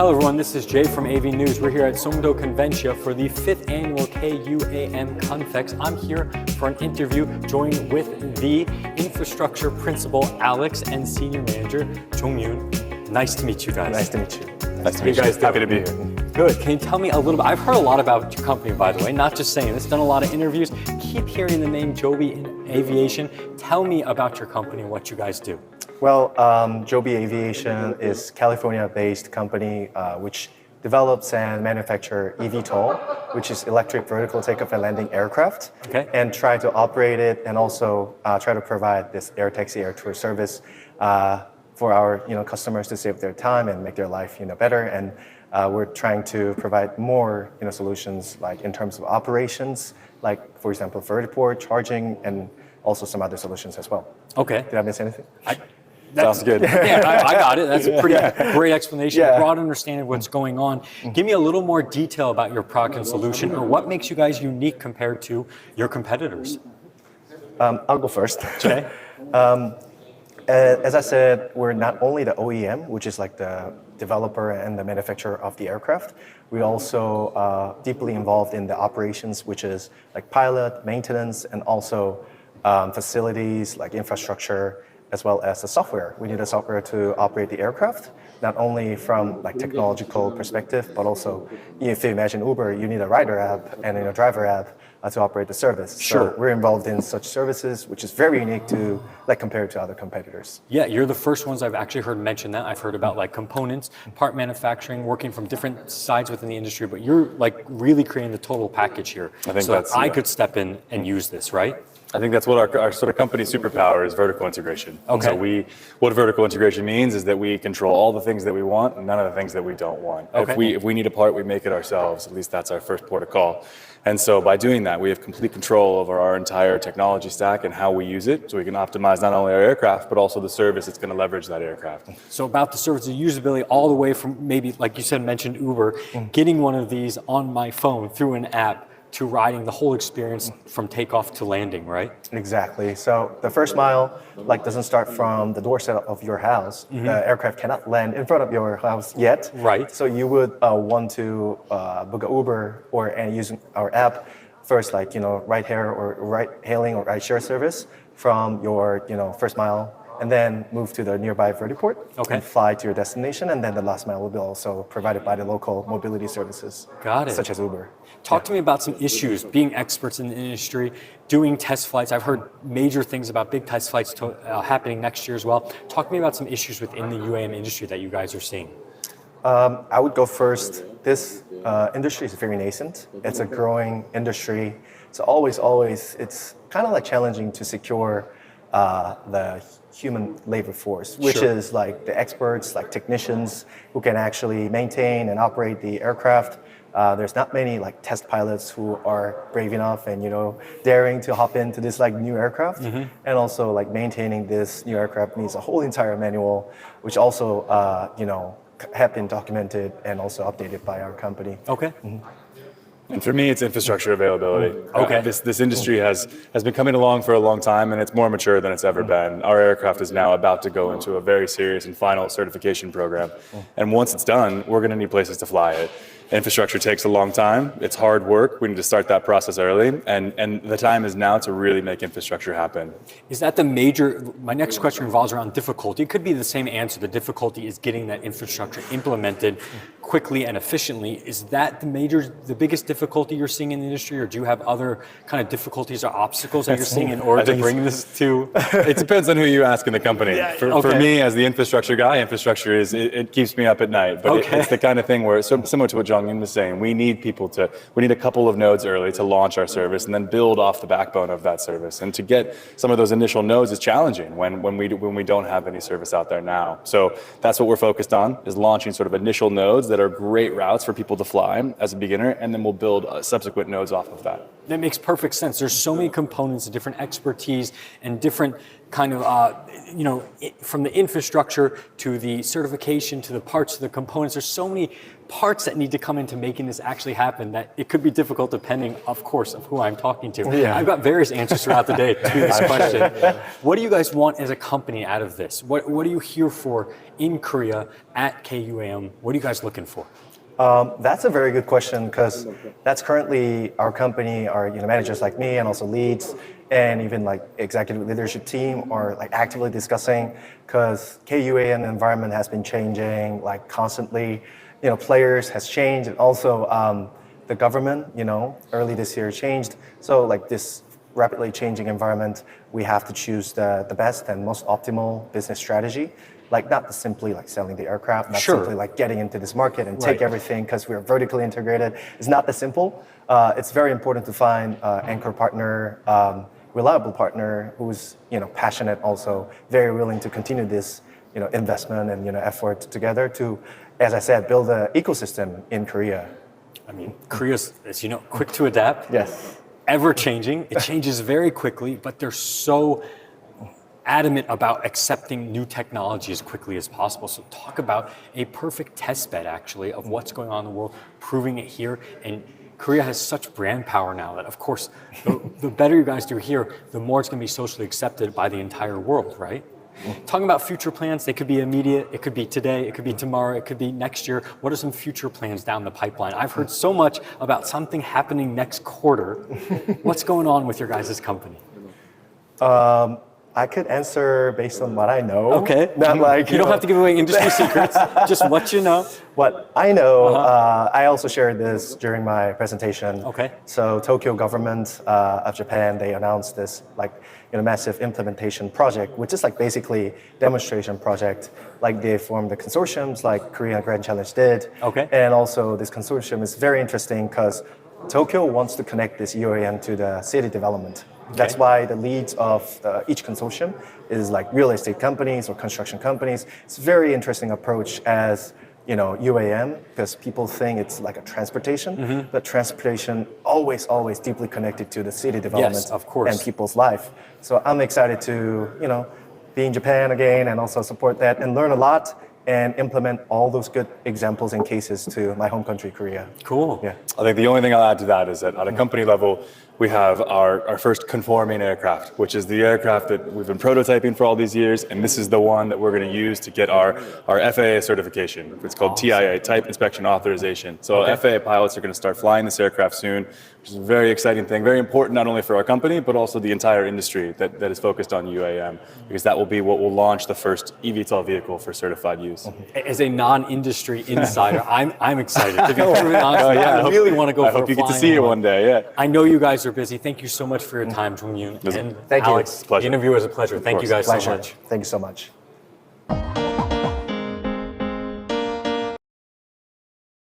Hello everyone, this is Jay from AV News. We're here at 송도컨벤시아 for the 5th annual K-UAM Confex. I'm here for an interview joined with the infrastructure principal Alex and senior manager Jong-yoon. Nice to meet you guys. Nice to meet you. Nice to meet you. Happy to be here. Good. Can you tell me a little bit? I've heard a lot about your company, by the way, not just saying this, done a lot of interviews. Keep hearing the name Joby Aviation. Tell me about your company and what you guys do. Well, Joby Aviation is a California-based company which develops and manufactures eVTOL, which is electric vertical takeoff and landing aircraft, and try to operate it and also try to provide this air taxi, air tour service for our customers to save their time and make their life better. And we're trying to provide more solutions like in terms of operations, like for example, vertiport, charging, and also some other solutions as well. Okay. Did I miss anything? Sounds good. Yeah, I got it. That's a pretty great explanation, a broad understanding of what's going on. Give me a little more detail about your product and solution, or what makes you guys unique compared to your competitors. I'll go first. Okay. As I said, we're not only the OEM, which is like the developer and the manufacturer of the aircraft. We also deeply involved in the operations, which is like pilot, maintenance, and also facilities like infrastructure, as well as the software. We need a software to operate the aircraft, not only from like technological perspective, but also if you imagine Uber, you need a rider app and a driver app to operate the service. Sure. So we're involved in such services, which is very unique to like compared to other competitors. Yeah, you're the first ones I've actually heard mention that. I've heard about like components, part manufacturing, working from different sides within the industry, but you're like really creating the total package here. I think so that's, I could step in and use this, right? I think that's what our sort of company superpower is, vertical integration. Okay. So what vertical integration means is that we control all the things that we want and none of the things that we don't want. Okay. If we need a part, we make it ourselves. At least that's our first port of call. And so by doing that, we have complete control over our entire technology stack and how we use it, so we can optimize not only our aircraft, but also the service that's going to leverage that aircraft. So about the service, the usability, all the way from maybe, like you said, mentioned Uber, getting one of these on my phone through an app, to riding the whole experience from takeoff to landing, right? Exactly. So the first mile doesn't start from the doorstep of your house. The aircraft cannot land in front of your house yet. Right. So you would want to book an Uber and use our app first, like ride hailing or ride share service from your first mile, and then move to the nearby vertiport and fly to your destination. And then the last mile will be also provided by the local mobility services. Got it. Such as Uber. Talk to me about some issues, being experts in the industry, doing test flights. I've heard major things about big test flights happening next year as well. Talk to me about some issues within the UAM industry that you guys are seeing. I would go first. This industry is very nascent. It's a growing industry. So always, it's kind of like challenging to secure the human labor force, which is like the experts, like technicians who can actually maintain and operate the aircraft. There's not many like test pilots who are brave enough and daring to hop into this like new aircraft. And also like maintaining this new aircraft needs a whole entire manual, which also have been documented and also updated by our company. Okay. And for me, it's infrastructure availability. This industry has been coming along for a long time, and it's more mature than it's ever been. Our aircraft is now about to go into a very serious and final certification program. And once it's done, we're going to need places to fly it. Infrastructure takes a long time. It's hard work. We need to start that process early. And the time is now to really make infrastructure happen. Is that my next question revolves around difficulty. It could be the same answer. The difficulty is getting that infrastructure implemented quickly and efficiently. Is that the biggest difficulty you're seeing in the industry, or do you have other kind of difficulties or obstacles that you're seeing in order to bring this to? It depends on who you ask in the company. For me, as the infrastructure guy, infrastructure it keeps me up at night. But it's the kind of thing where it's similar to what Jong-yoon was saying. We need a couple of nodes early to launch our service and then build off the backbone of that service. And to get some of those initial nodes is challenging when we don't have any service out there now. So that's what we're focused on, is launching sort of initial nodes that are great routes for people to fly as a beginner, and then we'll build subsequent nodes off of that. That makes perfect sense. There's so many components, different expertise, and different kind of, from the infrastructure to the certification to the parts to the components. There's so many parts that need to come into making this actually happen that it could be difficult depending, of course, of who I'm talking to. Yeah. I've got various answers throughout the day to this question. What do you guys want as a company out of this? What are you here for in Korea at K-UAM? What are you guys looking for? That's a very good question because that's currently our company, our managers like me and also leads and even like executive leadership team are like actively discussing because KUAM environment has been changing like constantly. Players has changed and also the government, early this year changed. So like this rapidly changing environment, we have to choose the best and most optimal business strategy. Like not simply like selling the aircraft, not simply like getting into this market and take everything because we're vertically integrated. It's not that simple. It's very important to find anchor partner, reliable partner who's passionate, also very willing to continue this investment and effort together to, as I said, build an ecosystem in Korea. I mean, Korea's, as you know, quick to adapt. Yes. Ever changing. It changes very quickly, but they're so adamant about accepting new technology as quickly as possible. So talk about a perfect test bed, actually, of what's going on in the world, proving it here. And Korea has such brand power now that, of course, the better you guys do here, the more it's going to be socially accepted by the entire world, right? Talking about future plans, they could be immediate, it could be today, it could be tomorrow, it could be next year. What are some future plans down the pipeline? I've heard so much about something happening next quarter. What's going on with your guys' company? I could answer based on what I know. Okay. Not like you don't have to give away industry secrets, just what you know. What I know, I also shared this during my presentation. Okay. So Tokyo government of Japan, they announced this like massive implementation project, which is like basically demonstration project. Like they formed the consortiums like Korea Grand Challenge did. Okay. And also this consortium is very interesting because Tokyo wants to connect this UAM to the city development. That's why the leads of each consortium is like real estate companies or construction companies. It's a very interesting approach as UAM because people think it's like a transportation, but transportation always deeply connected to the city development of course. and people's life. So I'm excited to be in Japan again and also support that and learn a lot and implement all those good examples and cases to my home country, Korea. Cool. Yeah. I think the only thing I'll add to that is that at a company level, we have our first conforming aircraft, which is the aircraft that we've been prototyping for all these years, and this is the one that we're going to use to get our FAA certification. It's called TIA, Type Inspection Authorization. So FAA pilots are going to start flying this aircraft soon, which is a very exciting thing, very important not only for our company, but also the entire industry that is focused on UAM, because that will be what will launch the first eVTOL vehicle for certified use. As a non-industry insider, I'm excited. To be perfectly honest, I really want to go I for hope a you get to flying see it one. one day, yeah. I know you guys are busy. Thank you so much for your time, Jong-yoon. And Thank you. Alex, Pleasure. the interview was a pleasure. Thank you guys so Pleasure. much. Thank you so much.